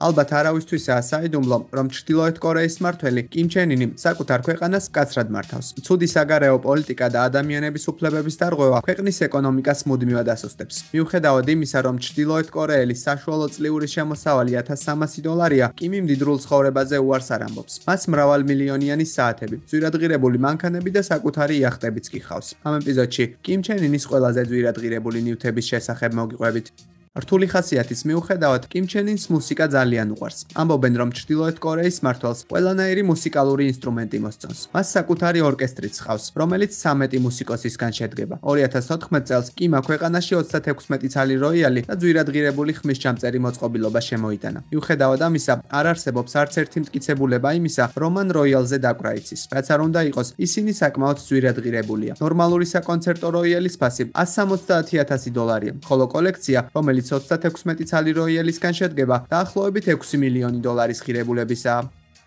ალბათ არავისთვისაა საიდუმლო, რომ ჩრდილოეთ კორეის მმართველი კიმ ჩენ ინი საკუთარ ქვეყანას მკაცრად მართავს. ცუდი საგარეო პოლიტიკა და ადამიანების უფლებების დარღვევა ქვეყნის ეკონომიკას მუდმივად ასუსტებს. მიუხედავად იმისა, რომ ჩრდილოეთ კორეელის საშუალო წლიური შემოსავალი $1300-ია, კიმი მდიდრულ ცხოვრებაზე უარს არ ამბობს. მას მრავალმილიონიანი საათები, ძვირადღირებული მანქანები და საკუთარი იახტებიც კი ჰყავს. ამ ეპიზოდში კიმ ჩენ ინის ყველაზე ძვირადღირებული ნივთების შესახებ მოგიყვებით. რთული ხასიათის მიუხედავად, კიმ ჩენ ინს მუსიკა ძალიან უყვარს. ამბობენ, რომ ჩრდილოეთ კორეის მმართველს ყველანაირი მუსიკალური ინსტრუმენტი მოსწონს. მას საკუთარი ორკესტრიც ჰყავს, რომელიც 13 მუსიკოსისგან შედგება. 2014 წელს კიმმა ქვეყანაში 36 ცალი როიალი და ძვირადღირებული ხმისჩამწერი მოწყობილობა შემოიტანა. მიუხედავად ამისა, არ არსებობს არც ერთი მტკიცებულება იმისა, რომ მან როიალზე დაკვრა იცის. რაც არ უნდა იყოს, ისინი საკმაოდ ძვირადღირებულია. ნორმალური საკონცერტო როიალის ფასი $170,000-ია, ხოლო კოლექცია, რომელიც 36 ცალი როიალისგან შედგება, დაახლოებით $6 მილიონი ღირებულებისაა.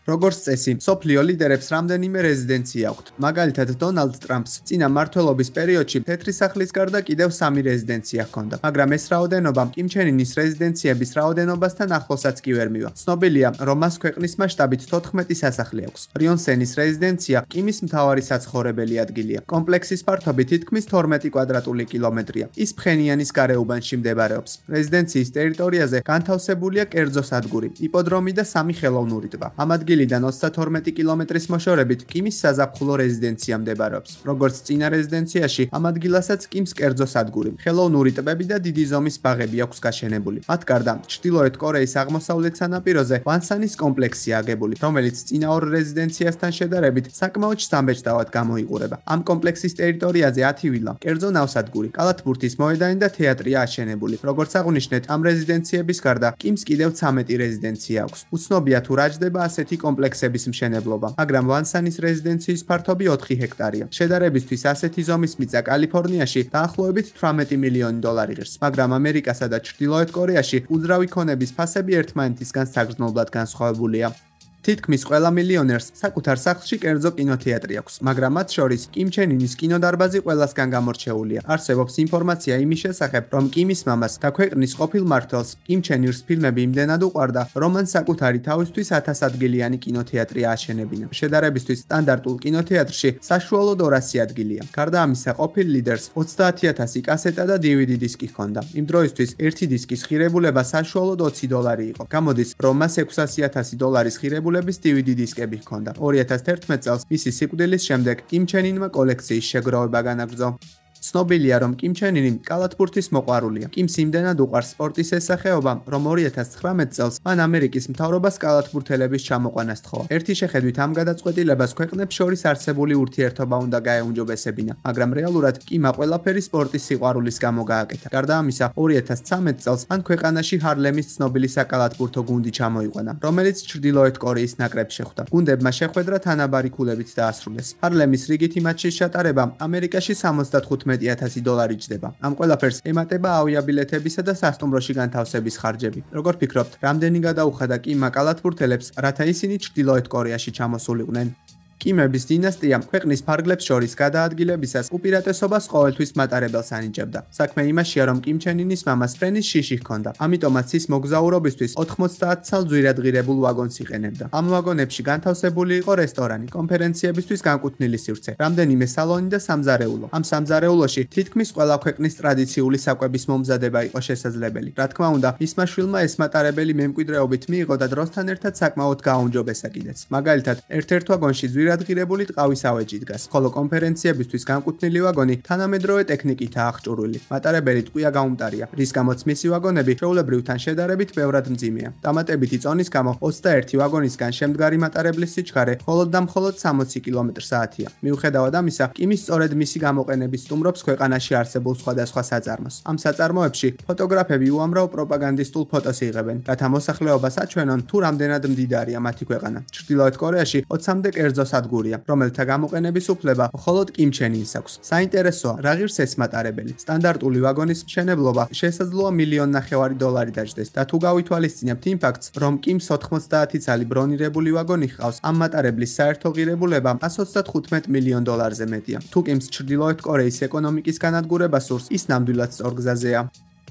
როგორც წესი, მსოფლიო ლიდერებს რამდენიმე რეზიდენცია აქვთ. მაგალითად, დონალდ ტრამპს წინა მმართველობის პერიოდში თეთრი სახლის გარდა კიდევ 3 რეზიდენცია ჰქონდა, მაგრამ ეს რაოდენობა კიმ ჩენ ინის რეზიდენციების რაოდენობასთან ახლოსაც კი ვერ მივა. ცნობილია, რომ მას ქვეყნის მასშტაბით 14 სასახლე აქვს. რიონსენის რეზიდენცია კიმის მთავარი საცხოვრებელი ადგილია. კომპლექსის ფართობი თითქმის 12 კვადრატული კილომეტრია. ის ფხენიანის გარეუბანში მდებარეობს. რეზიდენციის ტერიტორიაზე განთავსებულია კერძო სადგური, იპოდრომი და 3 ხელოვნური ტბა. ამ ადგილიდან 32 კილომეტრის მოშორებით კიმის საზაფხულო რეზიდენცია მდებარეობს. როგორც წინა რეზიდენციაში, ამ ადგილასაც კიმს კერძო სადგური, ხელოვნური ტბები და დიდი ზომის ბაღები აქვს გაშენებული. მათ გარდა, ჩრდილოეთ კორეის აღმოსავლეთ სანაპიროზე ვანსანის კომპლექსია აგებული, რომელიც წინა ორ რეზიდენციასთან შედარებით საკმაოდ სამბეჭდავად გამოიყურება. ამ კომპლექსის ტერიტორიაზე 10 ვილა, კერძო ნავსადგური, კალათბურთის მოედანი და თეატრია აშენებული. როგორც აღვნიშნეთ, ამ რეზიდენციების გარდა კიმს კიდევ 13 რეზიდენცია აქვს. უცნობია თუ რა ჯდება ასეთი კომპლექსების მშენებლობა, მაგრამ ვანსანის რეზიდენციის ფართობი 4 ჰექტარია. შედარებისთვის ასეთი ზომის მიწა კალიფორნიაში დაახლოებით $18 მილიონი ღირს, მაგრამ ამერიკასა და ჩრდილოეთ კორეაში უძრავი ქონების ფასები ერთმანეთისგან საგრძნობლად განსხვავებულია. თითქმის ყველა მილიონერს საკუთარ სახლში კერძო კინოთეატრი აქვს, მაგრამ მათ შორის კიმ ჩენ ინის კინოდარბაზი ყველასგან გამორჩეულია. არსებობს ინფორმაცია იმის შესახებ, რომ კიმის მამას და ქვეყნის ყოფილ მმართველს კიმ ჩენ ირს ფილმები იმდენად უყვარდა, რომ მან საკუთარი თავისთვის 1000 ადგილიანი კინოთეატრი ააშენებინა. შედარებისთვის, სტანდარტულ კინოთეატრში საშუალოდ 200 ადგილია. გარდა ამისა, ყოფილ ლიდერს 30,000 კასეტა და DVD დისკი ჰქონდა. იმ დროისთვის ერთი დისკის ღირებულება საშუალოდ $20 იყო. გამოდის, რომ მას $600,000 ღირებულების DVD დისკები ჰქონდა. 2011 წელს მისი სიკვდილის შემდეგ კიმ ჩენ ინმა კოლექციის შეგროვება განაგრძო. ცნობილია, რომ კიმ ჩენ ინი კალათბურთის მოყვარულია. კიმს იმდენად უყვარს სპორტის ეს სახეობა, რომ 2019 წელს მან ამერიკის მთავრობას კალათბურთელების ჩამოყვანა სთხოვა. ერთი შეხედვით ამ გადაწყვეტილებას ქვეყნებს შორის არსებული ურთიერთობა უნდა გაეუმჯობესებინა, მაგრამ რეალურად კიმმა ყველაფერი სპორტის სიყვარულის გამო გააკეთა. გარდა ამისა, 2013 წელს მან ქვეყანაში ჰარლემის ცნობილი საკალათბურთო გუნდი ჩამოიყვანა, რომელიც ჩრდილოეთ კორეის ნაკრებს შეხვდა. გუნდებმა შეხვედრა თანაბარი ქულებით დაასრულეს. ჰარლემის რიგითი მატჩის ჩატარება ამერიკაში $75,000 ჯდება. ამ ყველაფერს ემატება ავიაბილეთებისა და სასტუმროში განთავსების ხარჯები. როგორ ფიქრობთ, რამდენი გადაუხადა კიმმა კალათბურთელებს, რათა ისინი ჩრდილოეთ კორეაში ჩამოსულიყვნენ? კიმების დინასტია ქვეყნის ფარგლებს შორის გადაადგილებისას უპირატესობას ყოველთვის მატარებელს ანიჭებდა. საქმე იმაშია, რომ კიმ ჩენ ინის მამას ფრენის შიში ჰქონდა. ამიტომაც ის მოგზაურობისთვის 90 ცალ ძვირადღირებულ ვაგონს იყენებდა. ამ ვაგონებში განთავსებული იყო რესტორანი, კონფერენციებისთვის განკუთვნილი სივრცე, რამდენიმე სალონი და სამზარეულო. ამ სამზარეულოში თითქმის ყველა ქვეყნის ტრადიციული საკვების მომზადება იყო შესაძლებელი. რა თქმა უნდა, მისმა შვილმა ეს მატარებელი მემკვიდრეობით მიიღო და დროსთან ერთად საკმაოდ გააუმჯობესა კიდეც. მაგალითად, ერთ-ერთ ვაგონში ძვირადღირებული ტყავის ავეჯი დგას, ხოლო კონფერენციებისთვის განკუთვნილი ვაგონი თანამედროვე ტექნიკითაა აღჭურვილი. მატარებელი ტყვია გაუმტარია, რის გამოც მისი ვაგონები ჩვეულებრივთან შედარებით ბევრად მძიმეა. დამატებითი წონის გამო 21 ვაგონისგან შემდგარი მატარებლის სიჩქარე მხოლოდ და მხოლოდ 60 კმ/სთ-ია. მიუხედავად ამისა, კიმი სწორედ მისი გამოყენების სტუმრობს ქვეყანაში არსებულ სხვადასხვა საწარმოს. ამ საწარმოებში ფოტოგრაფები უამრავ პროპაგანდისტულ ფოტოს იღებენ, რათა მოსახლეობას აჩვენონ თუ რამდენად მდიდარია მათი ქვეყანა. ჩრდილოეთ კორეაში 20-მდე კერძო სადგურია, რომელთა გამოყენების უფლება მხოლოდ კიმ ჩენ ინს აქვს. საინტერესოა, რა ღირს ეს მატარებელი. სტანდარტული ვაგონის მშენებლობა შესაძლოა $1,5 მილიონი დაჯდეს და თუ გავითვალისწინებთ იმ ფაქტს, რომ კიმს 90 ცალი ბრონირებული ვაგონი ჰყავს, ამ მატარებლის საერთო ღირებულება $135 მილიონზე მეტია. თუ კიმს ჩრდილოეთ კორეის ეკონომიკის განადგურება სურს, ის ნამდვილად სწორ გზაზეა.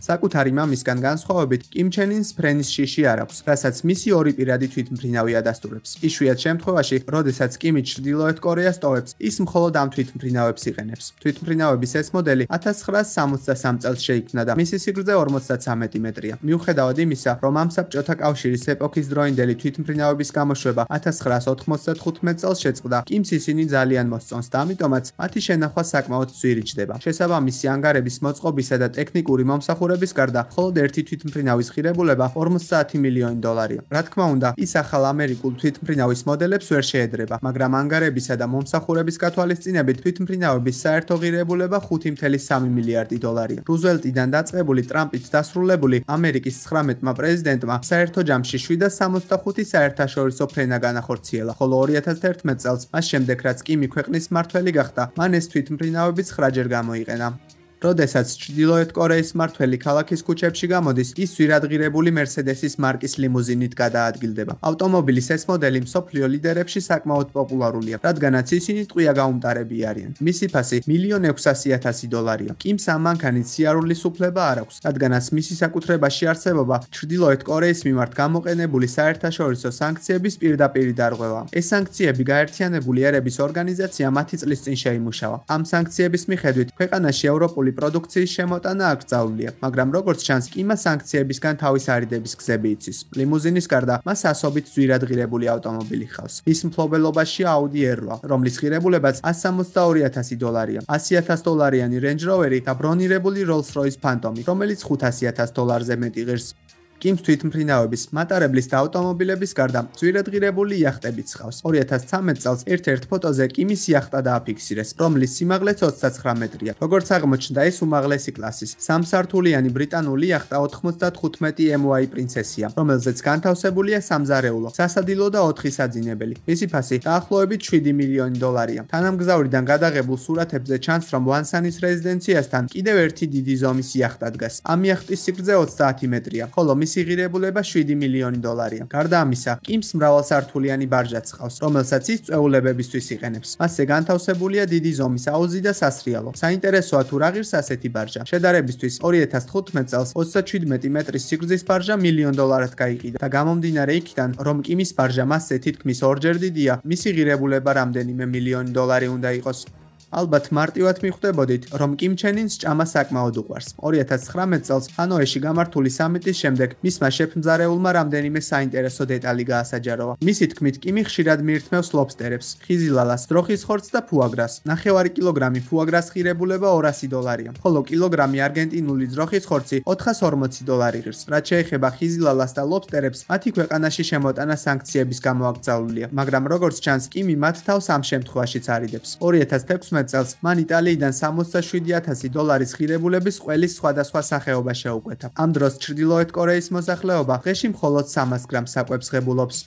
საკუთარი მამისგან განსხვავებით, კიმ ჩენ ინს ფრენის შიში არ აქვს, რასაც მისი ორი პირადი თვითმფრინავი ადასტურებს. იშვიათ შემთხვევაში, როდესაც კიმი ჩრდილოეთ კორეას ტოვებს, ის მხოლოდ ამ თვითმფრინავებს იყენებს. თვითმფრინავების ეს მოდელი 1963 წელს შეიქმნა და მისი სიგრძე 53 მეტრია. მიუხედავად იმისა, რომ ამ საბჭოთა კავშირის ეპოქის დროინდელი თვითმფრინავების გამოშვება 1995 წელს შეწყდა, კიმს ისინი ძალიან მოსწონს და ამიტომაც მათი შენახვა საკმაოდ ძვირიჭდება. შესაბამისი ანგარების მოწყობისა და ტექნიკური მომსახურების გარდა, მხოლოდ ერთი თვითმფრინავის ღირებულება 50 მილიონი დოლარია. რა თქმა უნდა, ის ახალ ამერიკულ თვითმფრინავის მოდელებს ვერ შეედრება, მაგრამ ანგარებისა და მომსახურების გათვალისწინებით თვითმფრინავების საერთო ღირებულება 5.3 მილიარდი დოლარია. რუზველტიდან დაწყებული ტრამპით დასრულებული ამერიკის 19-მა პრეზიდენტმა საერთო ჯამში 765 საერთაშორისო ფრენა განახორციელა, ხოლო 2011 წელს, მას შემდეგ რაც კიმი ქვეყნის მმართველი გახდა, მან ეს თვითმფრინავები 9-ჯერ გამოიყენა. როდესაც ჩრდილოეთ კორეის მმართველი ქალაქის ქუჩებში გამოდის, ის ძვირადღირებული მერსედესის მარკის ლიმუზინით გადაადგილდება. ავტომობილის ეს მოდელი მსოფლიო ლიდერებში საკმაოდ პოპულარულია, რადგანაც ისინი ტყვია გაუმტარები არიან. მისი ფასი $1,600,000. კიმს ამ მანქანით სიარულის უფლება არ აქვს, რადგანაც მისი საკუთრებაში არსებობა ჩრდილოეთ კორეის მიმართ გამოყენებული საერთაშორისო სანქციების პირდაპირი დარღვევაა. ეს სანქციები გაერთიანებული ერების ორგანიზაცია მათი წლის წინ შეიმუშავა. ამ სანქციების მიხედვით ქვეყანაში ევროპული პროდუქციის შემოტანა აკრძალულია, მაგრამ როგორც ჩანს, კიმა სანქციებისგან თავის არიდების გზები იცის. ლიმუზინის გარდა, მას ასობით ძვირადღირებული ავტომობილი ჰყავს. ის მფლობელობაში Audi R8, რომლის ღირებულებაც $162,000-ია, $100,000-იანი Range Rover-ი და ბრონირებული Rolls-Royce Phantom-ი, რომელიც $500,000-ზე მეტი ღირს. კიმს თვითმფრინავების, მატარებლის და ავტომობილების გარდა ძვირადღირებული იახტებიც ჰყავს. 2013 წელს ერთ-ერთ ფოტოზე კიმის იახტა დააფიქსირეს, რომლის სიმაღლეც 29 მეტრია. როგორც აღმოჩნდა, ეს უმაღლესი კლასის, სამსართულიანი ბრიტანული იახტა 95 MY პრინცესია, რომელზეც განთავსებულია სამზარეულო, სასადილო და 4 საძინებელი. მისი ფასი დაახლოებით $7 მილიონი. თანამგზავრიდან გადაღებულ სურათებზე ჩანს, რომ ვანსანის რეზიდენციასთან კიდევ ერთი დიდი ზომის იახტა დგას. ამ იახტის სიგრძე 30 მეტრია, ხოლო მისი ღირებულება $7 მილიონი. გარდა ამისა, კიმს მრავალსართულიანი ბარჟაც ჰყავს, რომელსაც ის წვეულებებისთვის იყენებს. მასზე განთავსებულია დიდი ზომის აუზი და სასრიალო. საინტერესოა თუ რა ღირს ასეთი ბარჟა. შედარებისთვის 2015 წელს 37 მეტრის სიგრძის ბარჟა $1 მილიონად გაიყიდა და გამომდინარე იქიდან, რომ კიმის ბარჟა მასზე თითქმის ორჯერ დიდია, მისი ღირებულება რამდენიმე $1 მილიონი უნდა იყოს. ალბათ მარტივად მიხვდებოდით, რომ კიმ ჩენ ინს ჭამა საკმაოდ უყვარს. 2019 წელს ჰანოეში გამართული სამიტის შემდეგ მისმა შეფმზარეულმა რამდენიმე საინტერესო დეტალი გაასაჯაროვა. მისი თქმით, კიმი ხშირად მიირთმევს ლობსტერებს, ხიზილალას, დროხის ხორცს და ფუაგრას. 9 კილოგრამი ფუაგრას ღირებულება $200, ხოლო კილოგრამი არგენტინული ძროხის ხორცი $440 ღირს. რაც შეეხება ხიზილალას და ლობსტერებს, მათი ქვეყანაში შემოტანა სანქციების გამო აკრძალულია, მაგრამ როგორც ჩანს, კიმი მათ თავს ამ შემთხვევაშიც არიდებს. 2016 წელს მან იტალიიდან $67,000 ღირებულების ყველის სხვადასხვა სახეობა შეუკვეთა. ამ დროს ჩრდილოეთ კორეის მოსახლეობა დღეში მხოლოდ 300 გრამს საკვებს ღებულობს.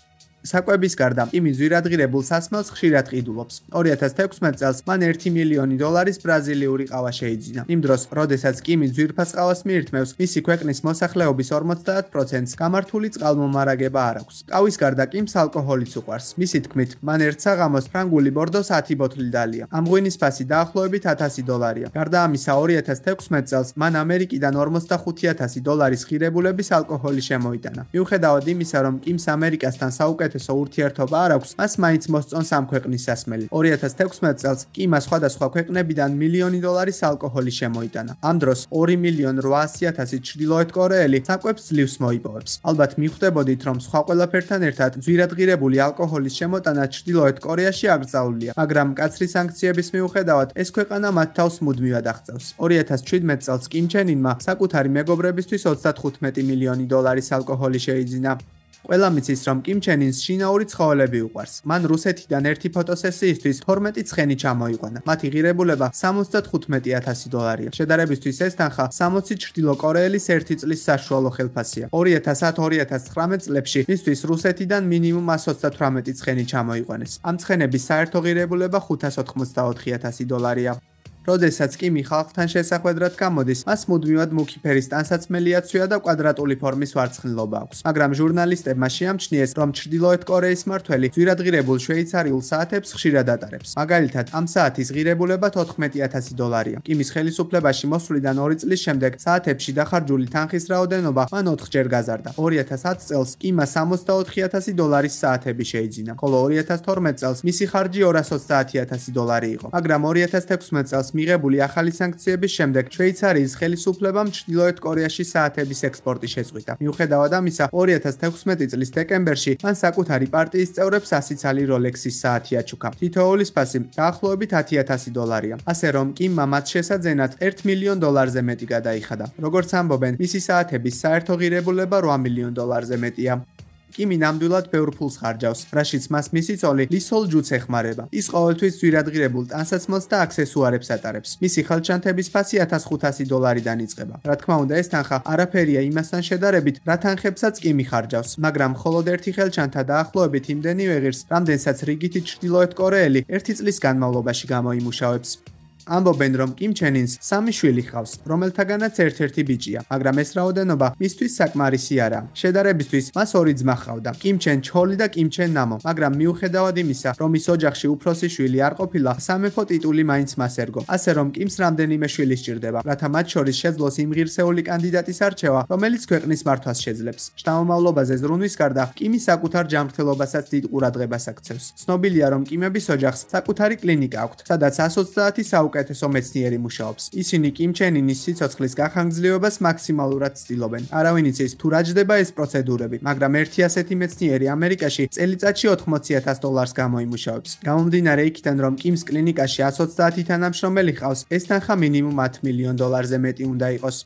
საკვების გარდა, კიმი ძვირადღირებულ სასმელს ხშირად ყიდულობს. 2016 წელს მან $1 მილიონი ბრაზილიური ყავა შეიძინა. იმ დროს, როდესაც კიმი ძვირფას ყავას მიირთმევს, მისი ქვეყნის მოსახლეობის 50%-ს გამართული წყალმომარაგება არ აქვს. ყავის გარდა, კიმს ალკოჰოლიც უყვარს. მისი თქმით, მან ერთ საღამოს ფრანგული ბორდოს 10 ბოთლი დალია. ამ ღვინის ფასი დაახლოებით $100-ია. გარდა ამისა, 2016 წელს მან ამერიკიდან $45,000 ღირებულების ალკოჰოლი შემოიტანა. მიუხედავად იმისა, რომ კიმს ამერიკასთან საუკეთესო ურთიერთობა არ აქვს, მას მაინც მოსწონს ამ ქვეყნის სასმელი. 2016 წელს კიმა სხვადასხვა ქვეყნებიდან $1 მილიონი ალკოჰოლი შემოიტანა. ამ დროს 2,800,000 ჩრდილოეთ კორეელი საკვებს ძლივს მოიპოვებს. ალბათ მიხვდებოდით, რომ სხვა ყველაფერთან ერთად ძვირადღირებული ალკოჰოლის შემოტანა ჩრდილოეთ კორეაში აკრძალულია, მაგრამ მკაცრი სანქციების მიუხედავად ეს ქვეყანა მათ თავს მუდმივად აღწევს. 2017 წელს კიმ ჩენ ინმა საკუთარი მეგობრებისთვის $35 მილიონი ალკოჰოლი შეიძინა. ყველა მიცის, რომ კიმ ჩენ ინს შინაური ცხოველები უყვარს. მან რუსეთიდან ერთი ფოტოსესიისთვის 12 ცხენი ჩამოიყვანა. მათი ღირებულება $75,000-ია. შედარებისთვის ეს თანხა 60 ჩრდილო კორეელის ერთი წლის საშუალო ხელფასია. 2010-2019 წლებში მისთვის რუსეთიდან მინიმუმ 128 ცხენი ჩამოიყვანეს. ამ ცხენების საერთო ღირებულება $584,000-ია. როდესაც კიმი ხალხთან შესახვედრად გამოდის, მას მუდმივად მუქი ფერის ტანსაცმელი აცვია და კვადრატული ფორმის ვარცხნილობა აქვს. მაგრამ ჟურნალისტებმა შეამჩნიეს, რომ ჩრდილოეთ კორეის მმართველი ძვირადღირებულ შვეიცარიულ საათებს ხშირად ატარებს. მაგალითად, ამ საათის ღირებულება $14,000. კიმის ხელისუფლებაში მოსვლიდან 2 წლის შემდეგ საათებში დახარჯული თანხის რაოდენობა მან 4-ჯერ გაზარდა. 2010 წელს კიმმა $64,000 საათები შეიძინა, ხოლო 2012 წელს მისი ხარჯი $230,000 იყო. მაგრამ 2016 წელს მიღებული ახალი სანქციების შემდეგ შვეიცარიის ხელისუფლებამ ჩრდილოეთ კორეაში საათების ექსპორტი შეწყვიტა. მიუხედავად ამისა, 2016 წლის დეკემბერში მან საკუთარი პარტიის წევრებს 100 ცალი როლექსის საათი აჩუქა. თითოეულის ფასი დაახლოებით $10,000-ია. ასე რომ კიმმა მათ შესაძენად $1 მილიონ მეტი გადაიხადა. როგორც ამბობენ, მისი საათების საერთო ღირებულება $8 მილიონ მეტია. კიმი ნამდვილად ბევრ ფულს ხარჯავს, რაშიც მას მისი ცოლი ლის სოლ ჯუც ეხმარება. ის ყოველთვის ძვირადღირებულ ტანსაცმელს და აქსესუარებს ატარებს. მისი ხელჩანთების ფასი $1,500-დან იწყება. რა თქმა უნდა, ეს თანხა არაფერია იმასთან შედარებით, რა თანხებსაც კიმი ხარჯავს, მაგრამ მხოლოდ ერთი ხელჩანთა დაახლოებით იმდენივე ღირს, რამდენსაც რიგითი ჩრდილოეთ კორეელი 1 წლის განმავლობაში გამოიმუშავებს. ამბობენ, რომ კიმ ჩენ ინს 3 შვილი ჰყავს, რომელთაგანაც ერთ-ერთი ბიჭია, მაგრამ ეს რაოდენობა მისთვის საკმარისი არაა. შედარებისთვის მას 2 ძმა ჰყავდა, კიმ ჩენ ჩოლი და კიმ ჩენ ნამო, მაგრამ მიუხედავად იმისა, რომ ის ოჯახში უფროსი შვილი არ ყოფილა, სამეფო ტიტული მაინც მას ერგო. ასე რომ კიმს რამდენიმე შვილი სჭირდება, რათა მათ შორის შეძლოს იმ ღირსეული კანდიდატის არჩევა, რომელიც ქვეყნის მართვას შეძლებს. შთამომავლობაზე ზრუნვის გარდა, კიმი საკუთარ ჯანმრთელობასაც დიდ ყურადღებას აქცევს. ცნობილია, რომ კიმების ოჯახს საკუთარი კლინიკა აქვთ, სადაც 130 საუკეთესო მეცნიერი მუშაობს. ისინი კიმ ჩენ ინის სიცოცხლის გახანგრძლივებას მაქსიმალურად ცდილობენ. არავინ იცის თუ რა ჯდება ეს პროცედურები, მაგრამ ერთი ასეთი მეცნიერი ამერიკაში წელიწადში $80,000 გამოიმუშავებს. გამომდინარე იქიდან, რომ კიმს კლინიკაში 130 თანამშრომელი ჰყავს, ეს თანხა მინიმუმ $10 მილიონ მეტი უნდა იყოს.